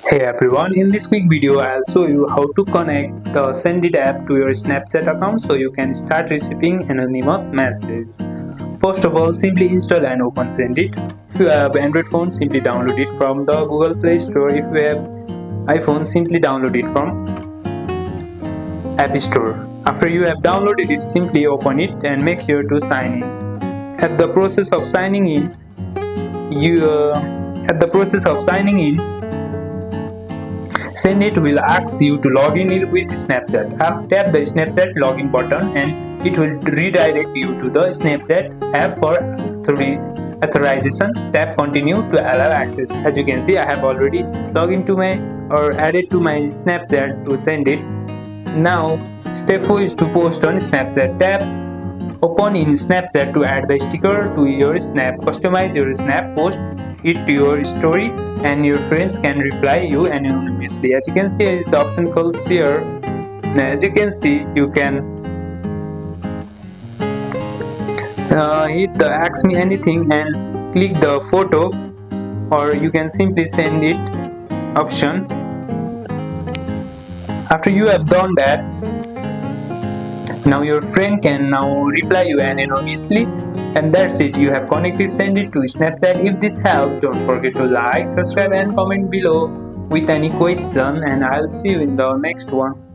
Hey everyone, in this quick video I'll show you how to connect the Sendit app to your Snapchat account so you can start receiving anonymous messages. First of all, simply install and open Sendit. If you have Android phone, simply download it from the Google Play Store. If you have iPhone, simply download it from App Store. After you have downloaded it, simply open it and make sure to sign in. At the process of signing in, you at the process of signing in Sendit will ask you to log in with Snapchat. Tap the Snapchat login button and it will redirect you to the Snapchat app for authorization. Tap continue to allow access. As you can see, I have already logged into my or added to my Snapchat to Sendit. Now, step 4 is to post on Snapchat. Tap open in Snapchat to add the sticker to your snap. Customize your snap, post it to your story, and your friends can reply you anonymously. As you can see, here is the option called share. Now, as you can see, you can hit the ask me anything and click the photo, or you can simply send it option. After you have done that, now your friend can now reply you anonymously, and that's it. You have connected Sendit to Snapchat. If this helped, don't forget to like, subscribe and comment below with any question, and I'll see you in the next one.